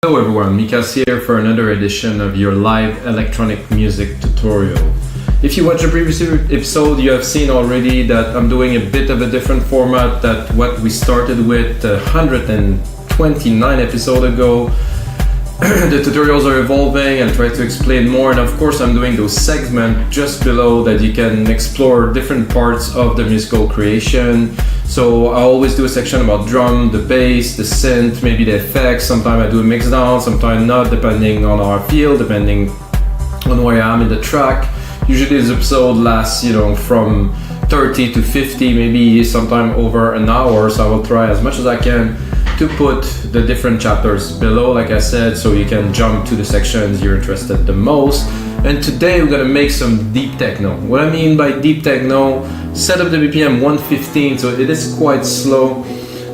Hello everyone, Mikas here for another edition of your live electronic music tutorial. If you watched the previous episode, you have seen already that I'm doing a bit of a different format than what we started with 129 episodes ago. The tutorials are evolving and try to explain more, and of course I'm doing those segments just below that you can explore different parts of the musical creation. So I always do a section about drum, the bass, the synth, maybe the effects. Sometimes I do a mix down, sometimes not, depending on how I feel, depending on where I am in the track. Usually this episode lasts, from 30 to 50, maybe sometime over an hour. So I will try as much as I can to put the different chapters below, like I said, so you can jump to the sections you're interested the most. And today we're gonna make some deep techno. What I mean by deep techno, set up the BPM 115, so it is quite slow.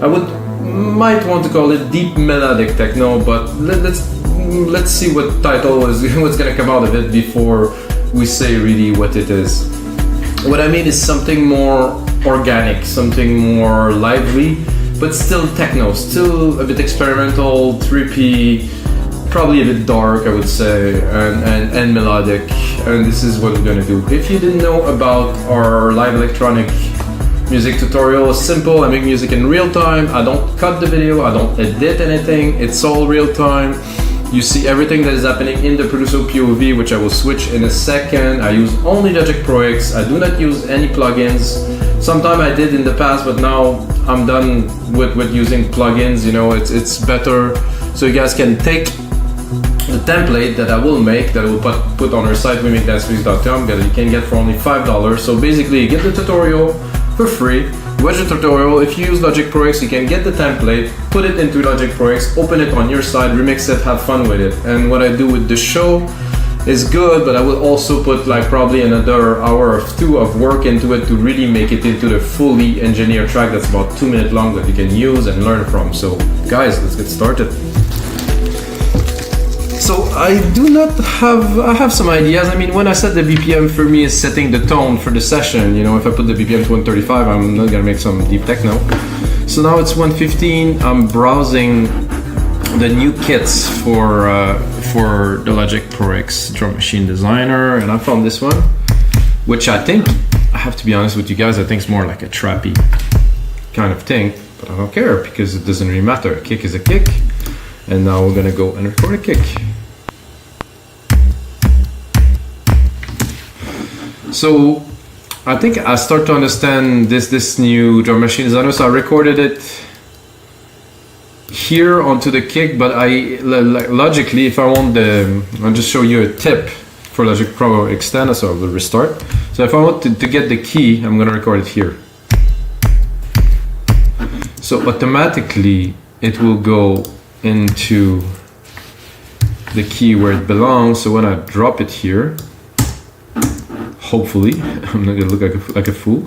I might want to call it deep melodic techno, but let's see what title is what's gonna come out of it before we say really what it is. What I mean is something more organic, something more lively, but still techno, still a bit experimental, trippy, probably a bit dark, I would say, and melodic. And this is what we're gonna do. If you didn't know about our live electronic music tutorial, it's simple. I make music in real time. I don't cut the video, I don't edit anything. It's all real time. You see everything that is happening in the producer POV, which I will switch in a second. I use only Logic Pro X. I do not use any plugins. Sometimes I did in the past, but now I'm done with using plugins. It's better. So you guys can take the template that I will make, that I will put on our site, rhythmic.com, that you can get for only $5. So basically you get the tutorial for free. Watch the tutorial. If you use Logic Pro X, you can get the template, put it into Logic Pro X, open it on your side, remix it, have fun with it. And what I do with the show is good, but I will also put probably another hour or two of work into it to really make it into the fully engineered track that's about 2 minutes long that you can use and learn from. So guys, let's get started. So I have some ideas. I mean, when I set the BPM, for me is setting the tone for the session. If I put the BPM to 135, I'm not gonna make some deep techno. So now it's 115. I'm browsing the new kits for the Logic Pro X Drum Machine Designer, and I found this one, which I think, I have to be honest with you guys, I think it's more like a trappy kind of thing, but I don't care because it doesn't really matter. A kick is a kick. And now we're gonna go and record a kick. So I think I start to understand this new drum machine designer. So I recorded it here onto the kick, but logically, if I want I'll just show you a tip for Logic Pro Extend, so I will restart. So if I want to get the key, I'm gonna record it here. So automatically it will go into the key where it belongs. So when I drop it here, hopefully I'm not gonna look like a fool.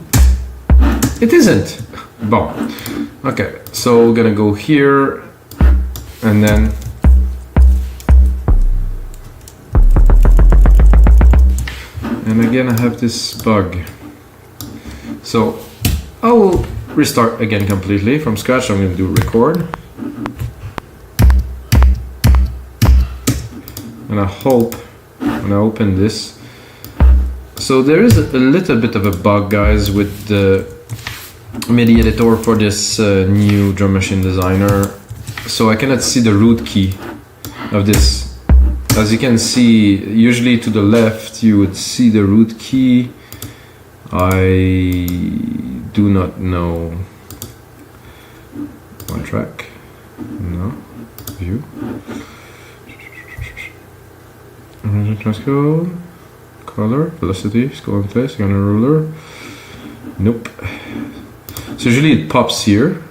It isn't. Bon. Okay, so we're gonna go here, and then again I have this bug. So I will restart again completely from scratch. I'm gonna do record. And I hope when I open this, so there is a little bit of a bug, guys, with the MIDI editor for this new drum machine designer. So I cannot see the root key of this. As you can see, usually to the left you would see the root key. I do not know. One track, no, view. Transcode, color, velocity, scroll in place, on a ruler. Nope. So usually it pops here.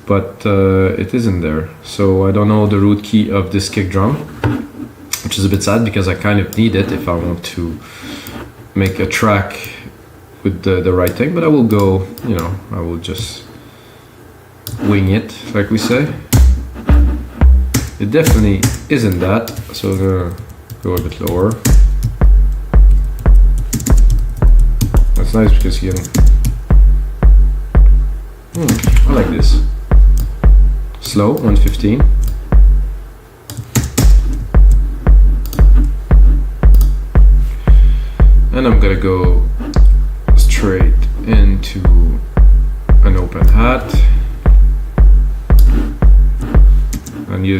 But it isn't there. So I don't know the root key of this kick drum, which is a bit sad because I kind of need it if I want to make a track with the right thing. But I will go, I will just wing it, like we say. It definitely isn't that, so I'm gonna go a bit lower. That's nice because you can... I like this. slow, 115. And I'm gonna go straight into an open hat. And you,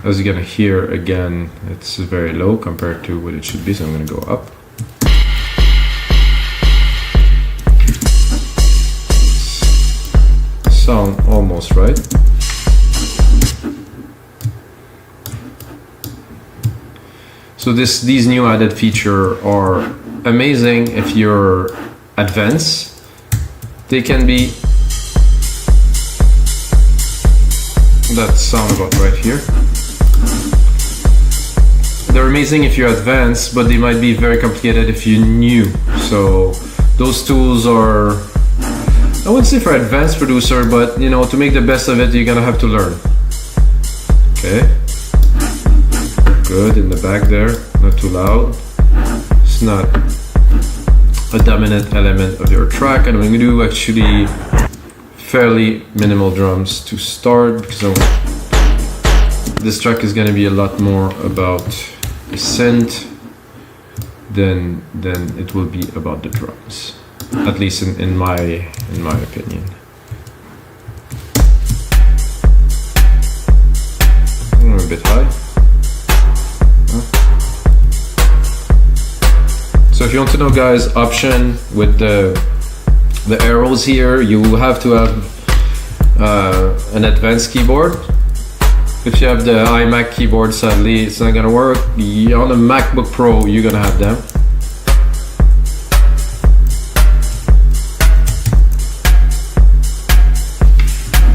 as you're gonna hear again, it's very low compared to what it should be, so I'm gonna go up. Sound almost right. So these new added features are amazing if you're advanced. They can be, that sound about right here. They're amazing if you're advanced, but they might be very complicated if you're new. So those tools are, I wouldn't say for advanced producer, but you know, to make the best of it, you're gonna have to learn. Okay. Good in the back there, not too loud. It's not a dominant element of your track, and I'm going to do actually fairly minimal drums to start, because this track is going to be a lot more about the synth than it will be about the drums, at least in my opinion. A bit high. So if you want to know, guys, option with the arrows here, you have to have an advanced keyboard. If you have the iMac keyboard, sadly, it's not gonna work. On a MacBook Pro, you're gonna have them.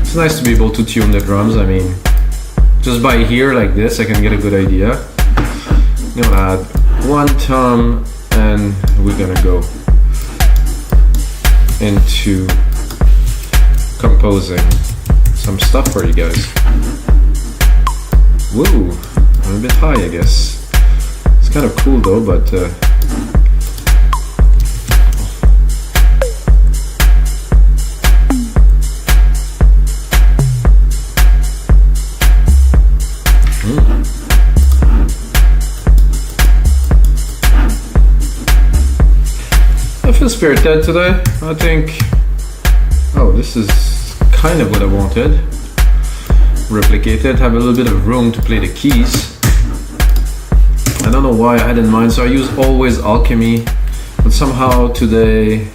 It's nice to be able to tune the drums. I mean, just by ear like this, I can get a good idea. I'm gonna add one thumb, and we're gonna go into composing some stuff for you guys. Woo, I'm a bit high, I guess. It's kind of cool though, but I feel spirited today. I think, oh, this is kind of what I wanted. Replicated, have a little bit of room to play the keys. I don't know why I had in mind, so I use always alchemy, but somehow today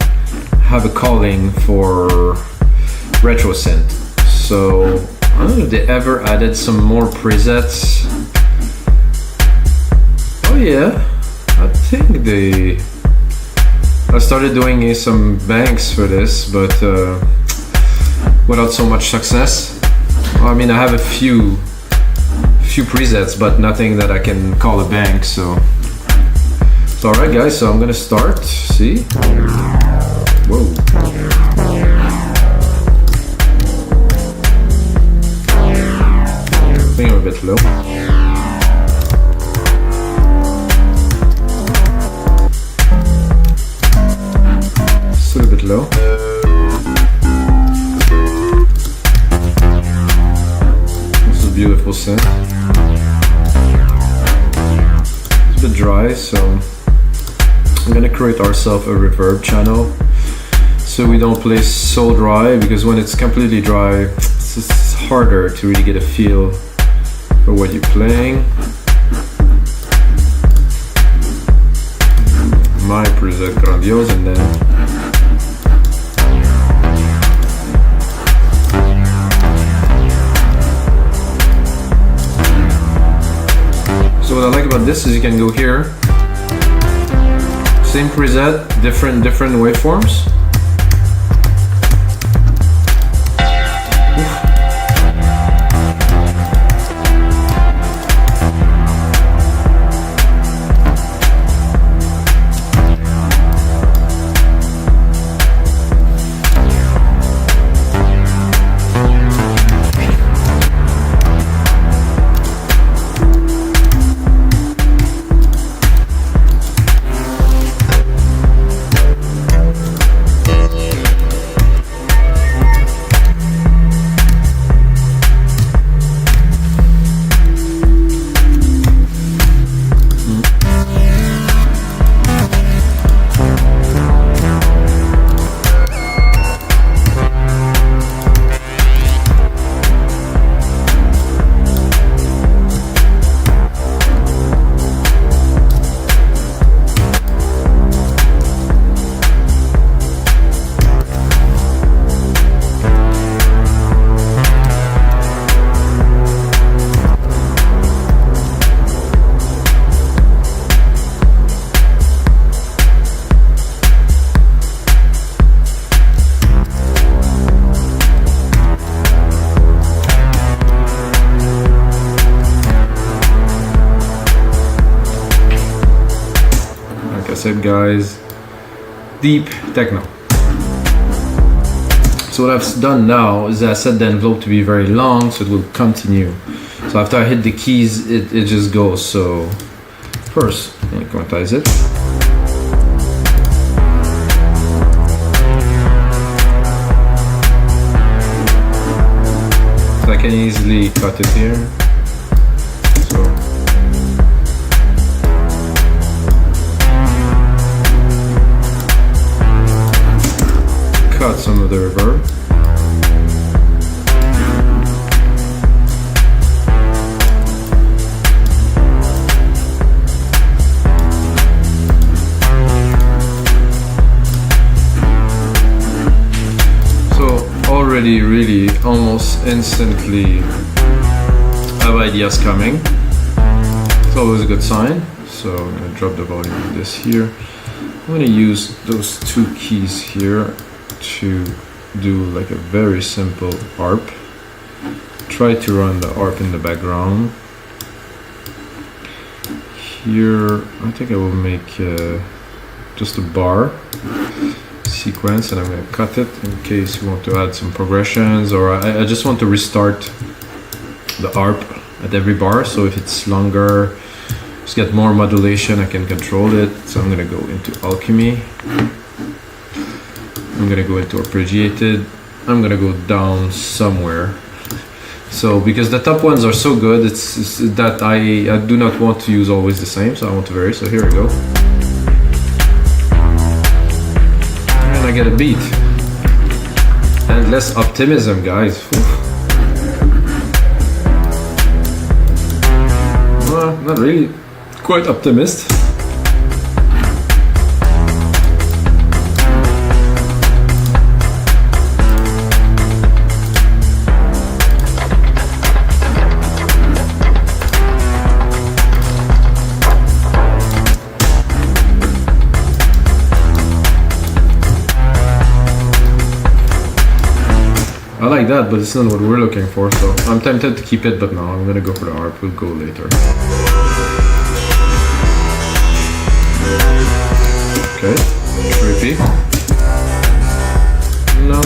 I have a calling for retro synth. So I don't know if they ever added some more presets. Oh yeah, I think I started doing some banks for this, but without so much success. I mean, I have a few presets, but nothing that I can call a bank. So alright, guys. So I'm gonna start. See? Whoa. I think I'm a bit low. Still a bit low. This is a beautiful synth. It's a bit dry, so I'm gonna create ourselves a reverb channel so we don't play so dry, because when it's completely dry, it's harder to really get a feel for what you're playing. My preset grandiose, and then so what I like about this is you can go here, same preset, different waveforms. That's it, guys. Deep techno. So what I've done now is I set the envelope to be very long, so it will continue. So after I hit the keys, it just goes. So first, I'm going to quantize it. So I can easily cut it here. So cut some of the reverb. Already really almost instantly have ideas coming. It's always a good sign. So I'm going to drop the volume of this here. I'm going to use those two keys here to do like a very simple ARP. Try to run the ARP in the background. Here I think I will make just a bar sequence, and I'm going to cut it in case you want to add some progressions, or I just want to restart the ARP at every bar, so if it's longer, just get more modulation, I can control it. So I'm going to go into alchemy, I'm going to go into arpeggiated, I'm going to go down somewhere. So because the top ones are so good, it's that I do not want to use always the same, so I want to vary. So here we go. I get a beat and less optimism, guys. Well, not really, quite optimist. I like that, but it's not what we're looking for, so I'm tempted to keep it, but no, I'm gonna go for the ARP, we'll go later. Okay, repeat. No.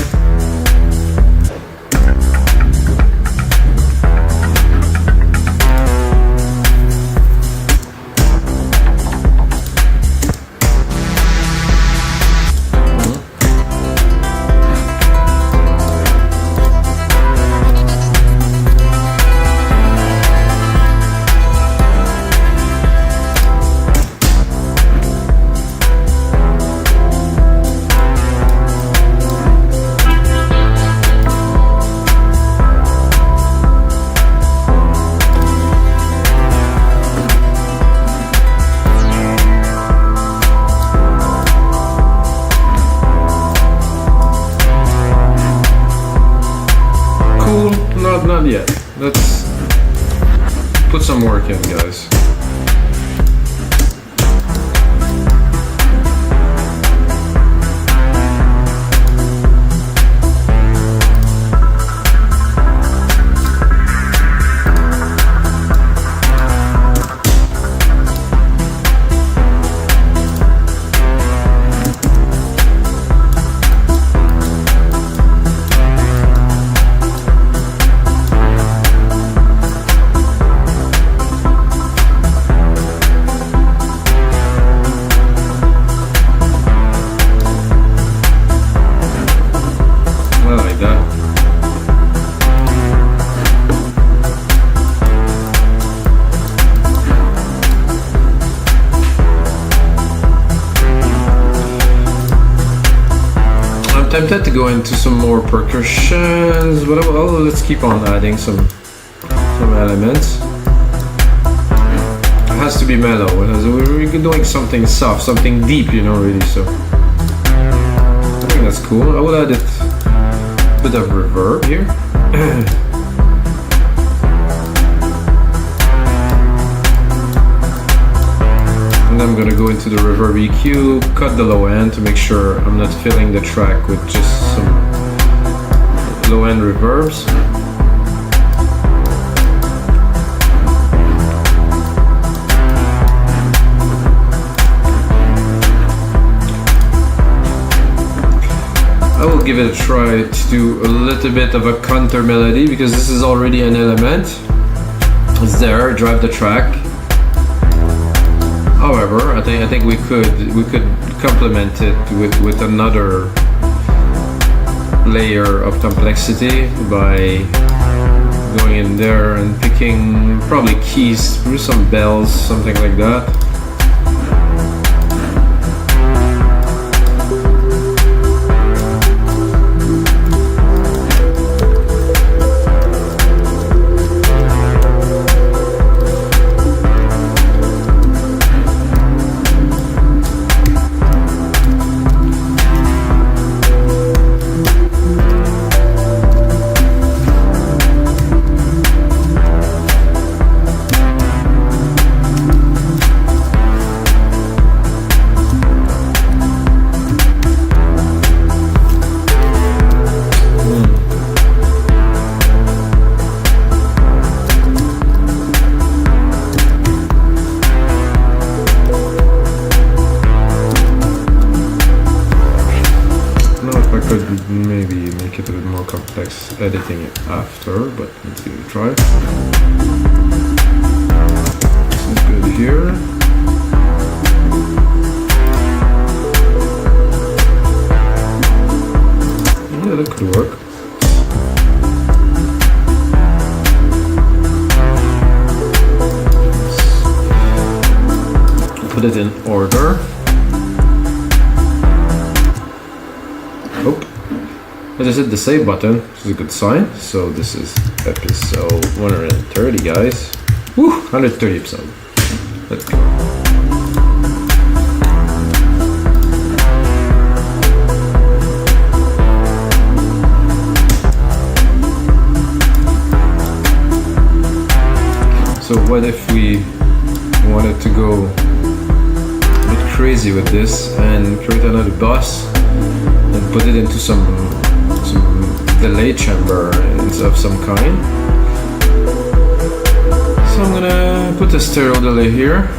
Not yet. Let's put some work in, guys. Tempted to go into some more percussions, but let's keep on adding some elements. It has to be mellow. We're doing something soft, something deep, you know, really. So I think that's cool. I will add a bit of reverb here. And I'm gonna go into the reverb EQ, cut the low end to make sure I'm not filling the track with just some low end reverbs. give it a try to do a little bit of a counter melody, because this is already an element. It's there, drive the track. However, I think we could complement it with another layer of complexity by going in there and picking probably keys through some bells, something like that. Maybe make it a bit more complex editing it after, but let's give it a try. This is good here. Yeah, that could work. Let's put it in order. As I said, the save button, which is a good sign. So this is episode 130, guys. Woo! 130 episode. Let's go. So what if we wanted to go a bit crazy with this and create another bus and put it into some delay chamber of some kind. So I'm gonna put a stereo delay here.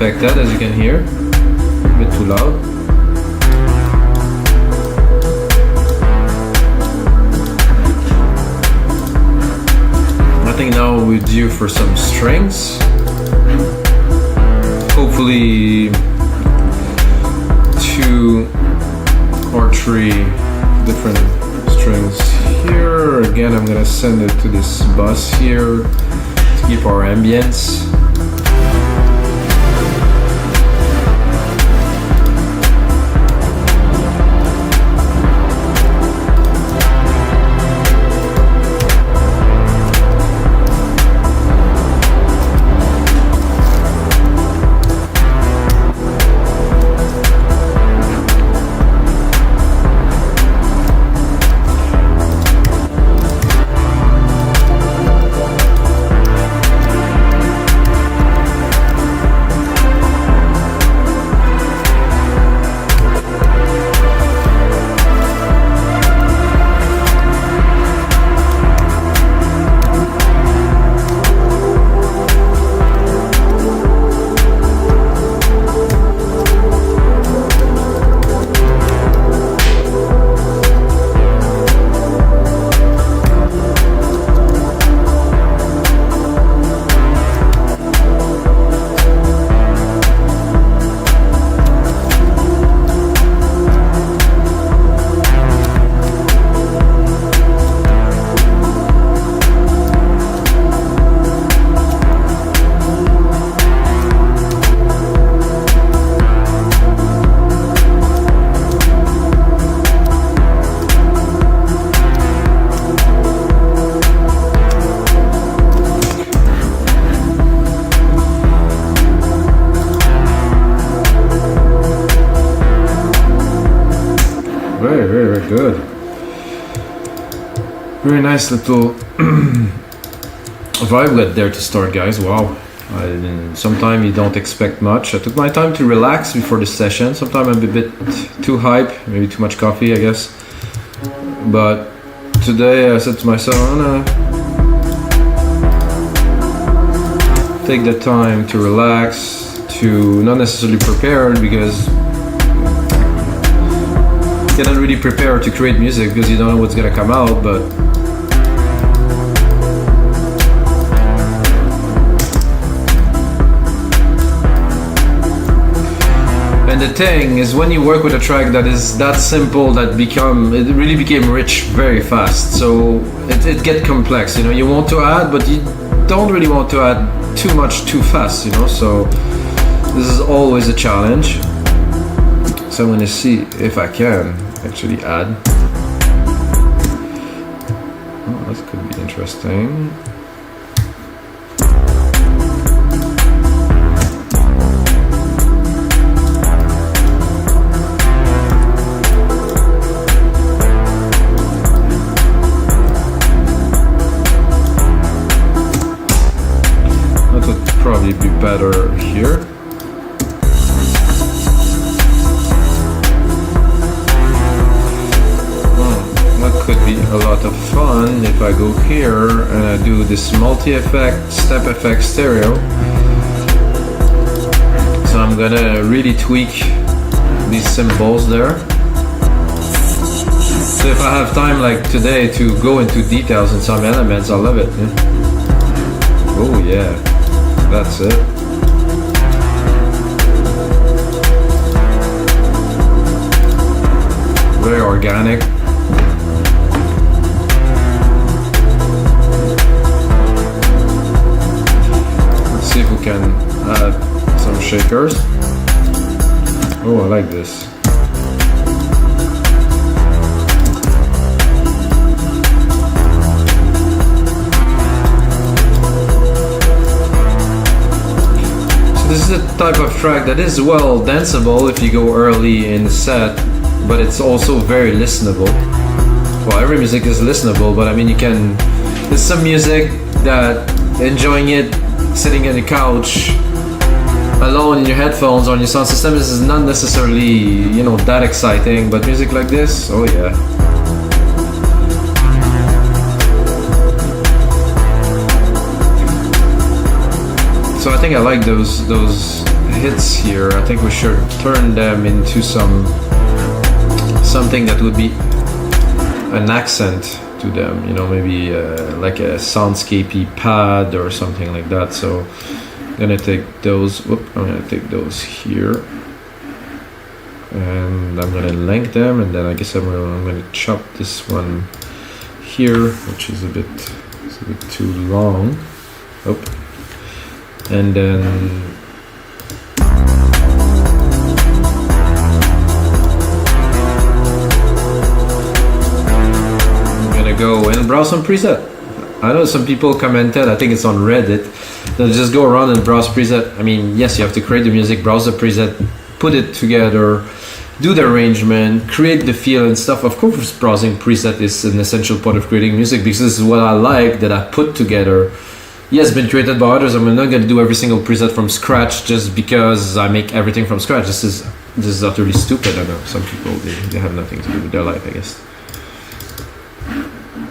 Affected, as you can hear, a bit too loud. I think now we're due for some strings. Hopefully 2 or 3 different strings here. Again, I'm gonna send it to this bus here to keep our ambience. Very, very, very good. Very nice little vibe lit there to start, guys. Wow. Sometimes you don't expect much. I took my time to relax before the session. Sometimes I'm a bit too hype, maybe too much coffee, I guess. But today I said to myself, I'm gonna take the time to relax, to not necessarily prepare, because you cannot really prepare to create music because you don't know what's gonna come out, but and the thing is, when you work with a track that is that simple, it really became rich very fast. So it get complex, you know. You want to add, but you don't really want to add too much too fast, you know. So this is always a challenge. So I'm gonna see if I can actually add. Oh, that could be interesting. Probably be better here. Well, that could be a lot of fun if I go here and I do this multi-effect, step effect stereo. So I'm gonna really tweak these cymbals there. So if I have time like today to go into details in some elements, I love it. Yeah? Oh yeah. That's it. Very organic. Let's see if we can add some shakers. Oh, I like this. This is a type of track that is well danceable if you go early in the set, but it's also very listenable. Well, every music is listenable, but I mean, there's some music that enjoying it sitting on the couch alone in your headphones or on your sound system is not necessarily, you know, that exciting, but music like this, oh yeah. So I think I like those hits here. I think we should turn them into something that would be an accent to them. You know, maybe like a soundscapey pad or something like that. So I'm gonna take those. I'm gonna take those here, and I'm gonna link them, and then I guess I'm gonna chop this one here, which is a bit too long. Oh. And then I'm gonna go and browse some preset. I know some people commented, I think it's on Reddit, they'll just go around and browse preset. I mean, yes, you have to create the music, browse the preset, put it together, do the arrangement, create the feel and stuff. Of course, browsing preset is an essential part of creating music because this is what I like that I put together. Yes, been created by others. I'm not going to do every single preset from scratch just because I make everything from scratch. This is utterly stupid. I know some people they have nothing to do with their life, I guess.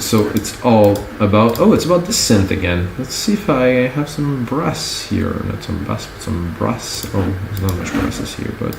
So it's all about it's about the synth again. Let's see if I have some brass here. Not some bass, but some brass. Oh, there's not much brasses here, but.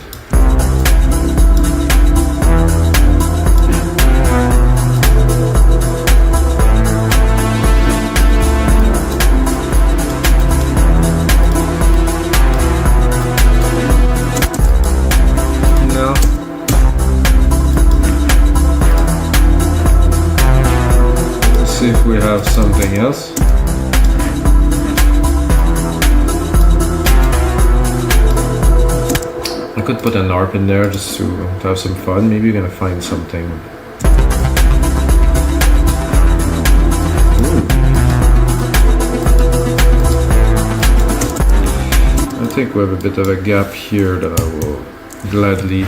See if we have something else. I could put an ARP in there just to have some fun. Maybe you're gonna find something. Ooh. I think we have a bit of a gap here that I will gladly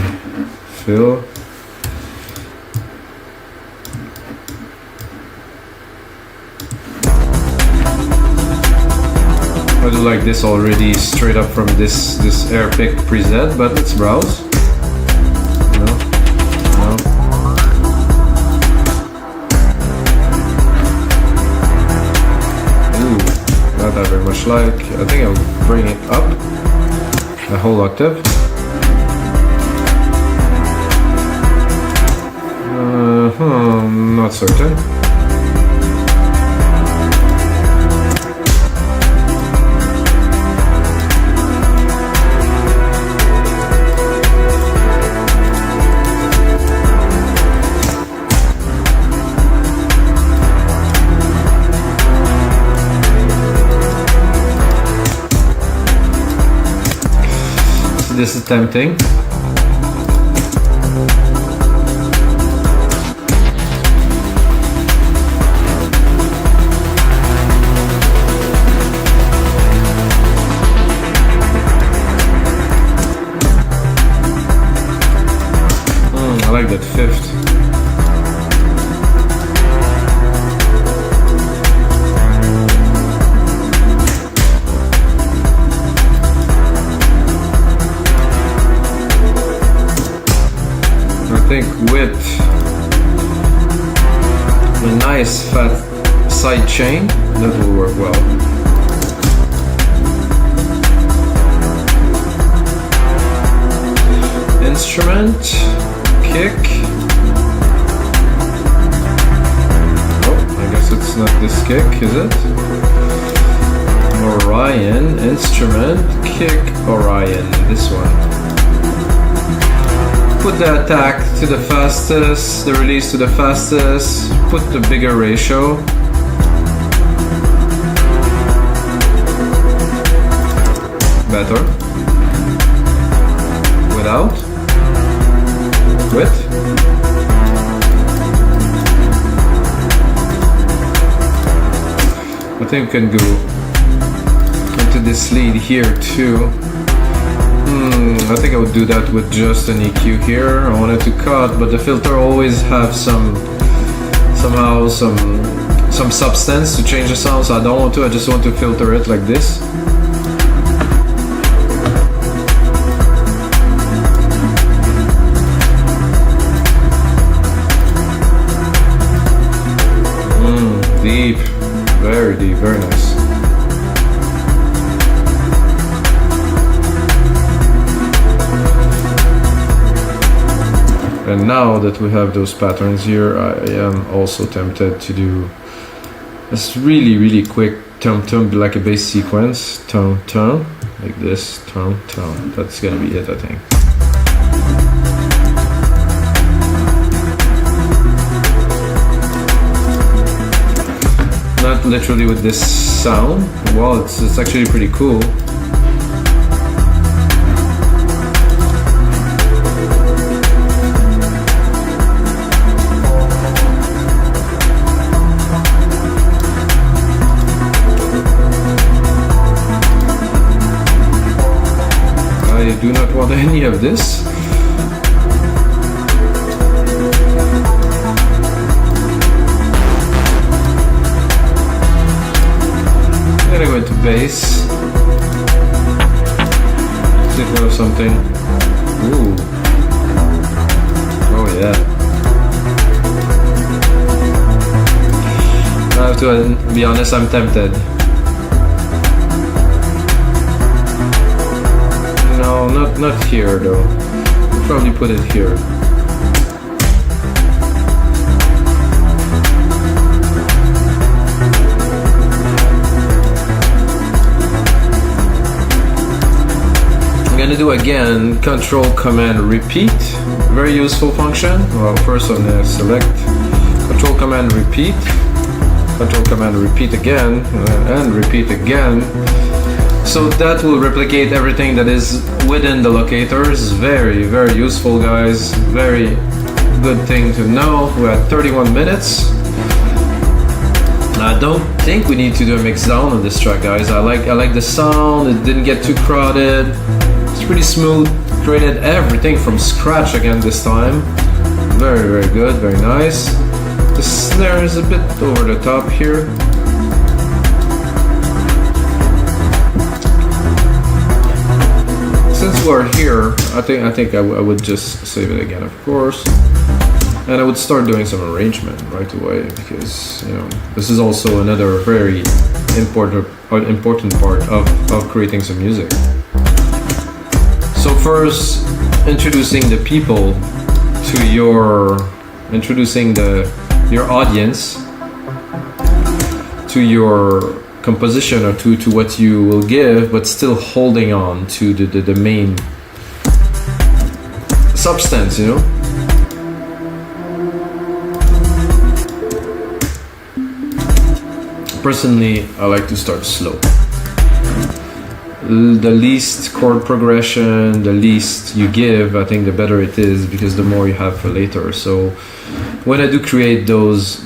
fill. like this already straight up from this AirPick preset, but let's browse. No. Ooh, not that very much like. I think I'll bring it up a whole octave. Not certain. This is tempting. I like that fifth. I think with a nice fat side chain, that will work well. Instrument, kick. Oh, I guess it's not this kick, is it? Orion, instrument, kick, Orion, this one. Put the attack to the fastest, the release to the fastest, put the bigger ratio. Better. Without. With. I think we can go into this lead here too. I think I would do that with just an EQ here. I wanted to cut, but the filter always have some substance to change the sound, so I don't want to. I just want to filter it like this. Deep, very nice. And now that we have those patterns here, I am also tempted to do this really quick tom-tom, like a bass sequence, tom-tom, like this, tom-tom. That's gonna be it, I think. Not literally with this sound. Well, it's actually pretty cool. I do not want any of this. I'm gonna go into bass. See if we have something. Ooh. Oh yeah. I have to be honest, I'm tempted. No, not here though. I'll probably put it here. I'm gonna do again Control Command Repeat. Very useful function. Well, first I'm gonna select Control Command Repeat. Control Command Repeat again and repeat again. So that will replicate everything that is within the locators. Very useful, guys. Very good thing to know. We're at 31 minutes. I don't think we need to do a mix down on this track, guys. I like the sound. It didn't get too crowded. It's pretty smooth. Created everything from scratch again this time. Very good. Very nice. The snare is a bit over the top here. since we're here, I think I would just save it again, of course, and I would start doing some arrangement right away, because you know this is also another very important part of creating some music. So first, introducing the people to your audience to your composition, or to what you will give, but still holding on to the main substance, you know. Personally, I like to start slow. The least chord progression, the least you give, I think the better it is, because the more you have for later. So when I do create those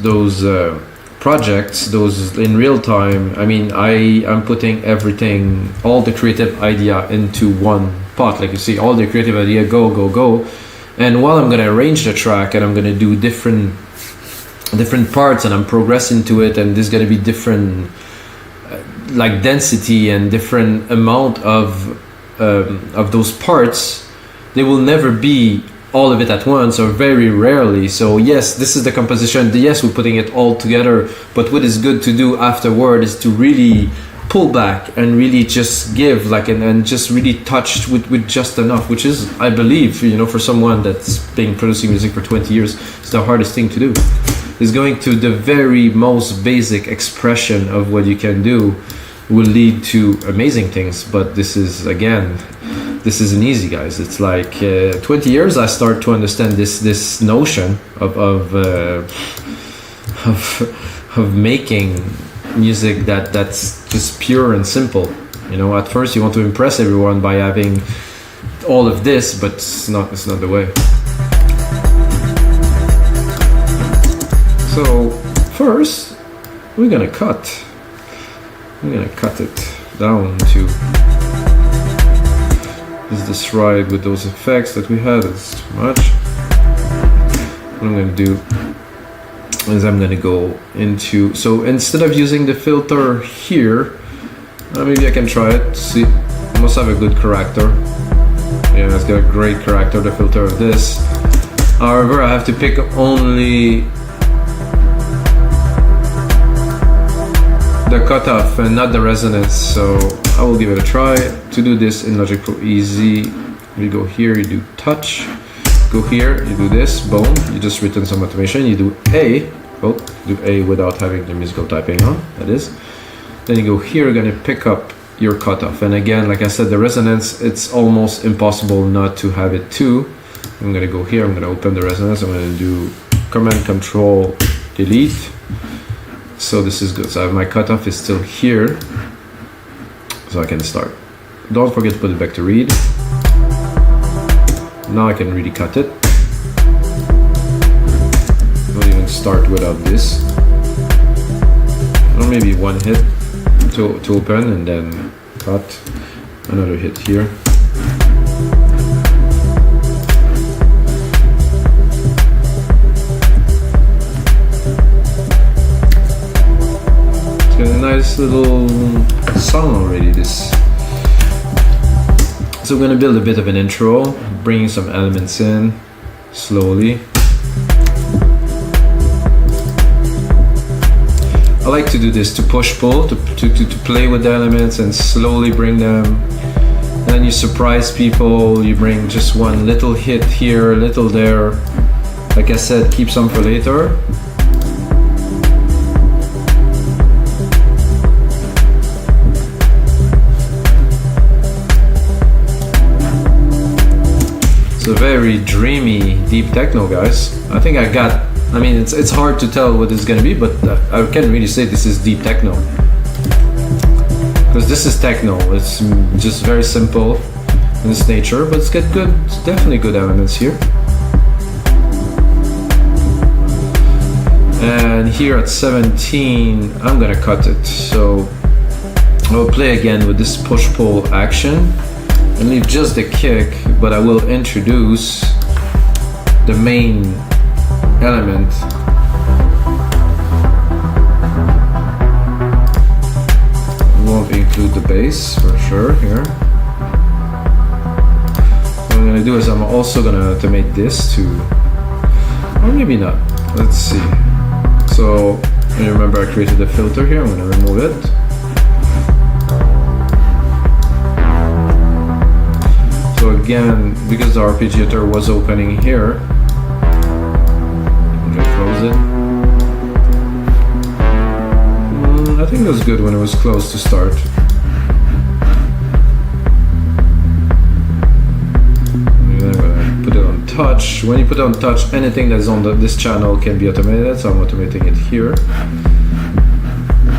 projects, those in real time, I mean, I'm putting everything, all the creative idea into one pot. Like you see, all the creative idea go, and while I'm gonna arrange the track and I'm gonna do different parts and I'm progressing to it, and there's gonna be different like density and different amount of those parts. They will never be all of it at once, or very rarely. So yes, this is the composition, yes, we're putting it all together, but what is good to do afterward is to really pull back and really just give, like, and just really touch with just enough, which is, I believe, you know, for someone that's been producing music for 20 years, it's the hardest thing to do, is going to the very most basic expression of what you can do will lead to amazing things. But this is, again, this isn't easy, guys. It's like 20 years I start to understand this notion of making music that's just pure and simple. You know, at first you want to impress everyone by having all of this, but it's not the way. So first we're gonna cut it down to this ride with those effects that we had. It's too much. What I'm going to do is I'm going to go into, so instead of using the filter here, maybe I can try it. See, it must have a good character. Yeah, it's got a great character, the filter of this. However, I have to pick only the cutoff and not the resonance, so I will give it a try. To do this in Logic Pro Easy, you go here, you do touch, go here, you do this, boom, you just written some automation, you do A, do A without having the musical typing on, that is. Then you go here, you're gonna pick up your cutoff, and again, like I said, the resonance, it's almost impossible not to have it too. I'm gonna go here, I'm gonna open the resonance, I'm gonna do Command Control Delete. So this is good. So I have my cutoff is still here, so I can start. Don't forget to put it back to read. Now I can really cut it. Don't even start without this. Or maybe one hit to open, and then cut. Another hit here. Got a nice little song already, this. So I'm gonna build a bit of an intro, bringing some elements in slowly. I like to do this to push-pull, to play with the elements and slowly bring them. And then you surprise people, you bring just one little hit here, a little there. Like I said, keep some for later. It's a very dreamy, deep techno, guys. I think I mean, it's hard to tell what it's gonna be, but I can really say this is deep techno. Because this is techno, it's just very simple in its nature, but it's definitely good elements here. And here at 17, I'm gonna cut it. So I'll play again with this push-pull action and leave just the kick, but I will introduce the main element. I won't include the bass for sure here. gonna do is I'm also gonna automate this too, or maybe not. Let's see. So you remember I created a filter here. I'm gonna remove it. So again, because the arpeggiator was opening here, I'm gonna close it. I think it was good when it was closed to start. Put it on touch. When you put it on touch, anything that's on this channel can be automated, so I'm automating it here.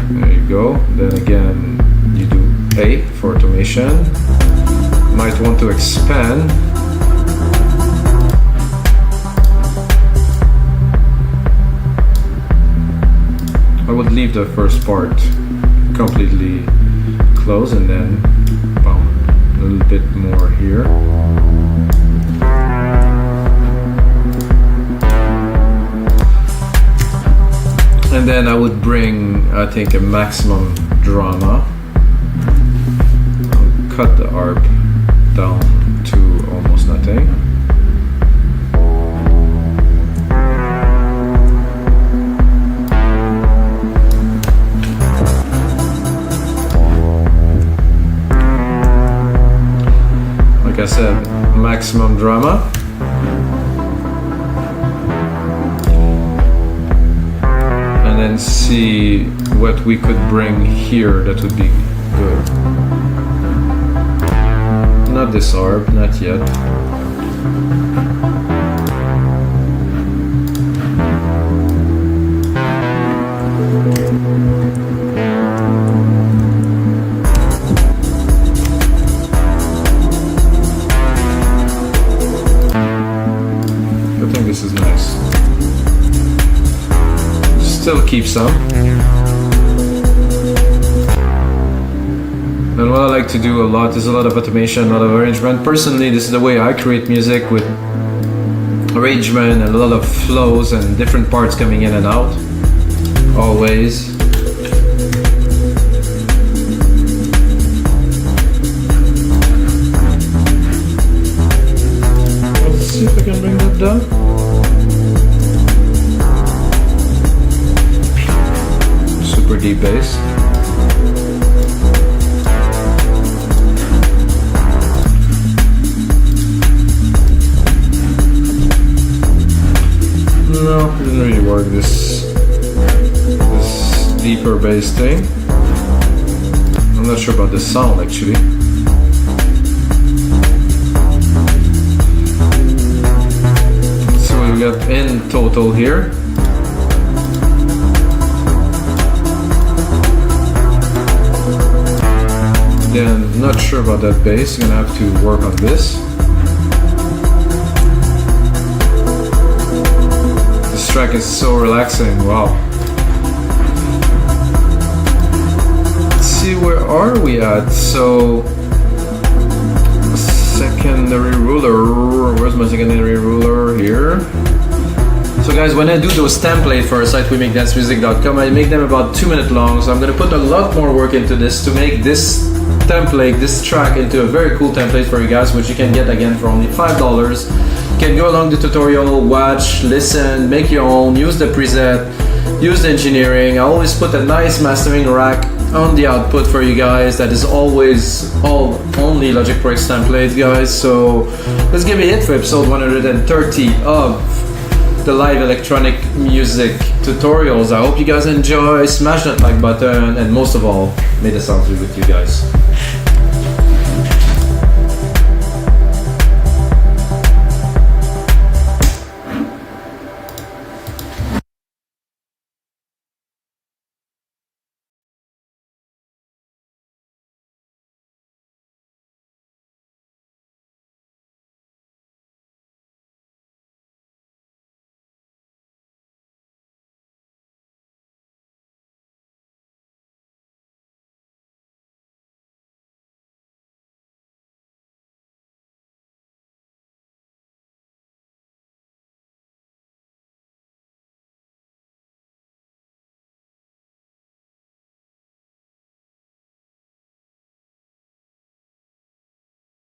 There you go. Then again, you do A for automation. Might want to expand. I would leave the first part completely closed and then boom, a little bit more here. And then I would bring, I think, a maximum drama. I'll cut the ARP down to almost nothing. Like I said, maximum drama. And then see what we could bring here that would be good. Not this ARP, not yet. I think this is nice. Still keep some. And what I like to do a lot is a lot of automation, a lot of arrangement. Personally, this is the way I create music, with arrangement and a lot of flows and different parts coming in and out. Always. Let's see if I can bring that down. Super deep bass. No, it didn't really work, this deeper bass thing. I'm not sure about the sound actually. So we got in total here. Again, not sure about that bass, I'm gonna have to work on this. This track is so relaxing, wow. Let's see, where are we at? So, secondary ruler, where's my secondary ruler? Here. So guys, when I do those templates for a site wemake-dancemusic.com, I make them about 2 minutes long, so I'm gonna put a lot more work into this to make this template, this track, into a very cool template for you guys, which you can get again for only $5. You can go along the tutorial, watch, listen, make your own, use the preset, use the engineering. I always put a nice mastering rack on the output for you guys that is always only Logic Pro X templates, guys. So let's give it a hit for episode 130 of the live electronic music tutorials. I hope you guys enjoy. Smash that like button, and most of all, may the sounds be with you guys.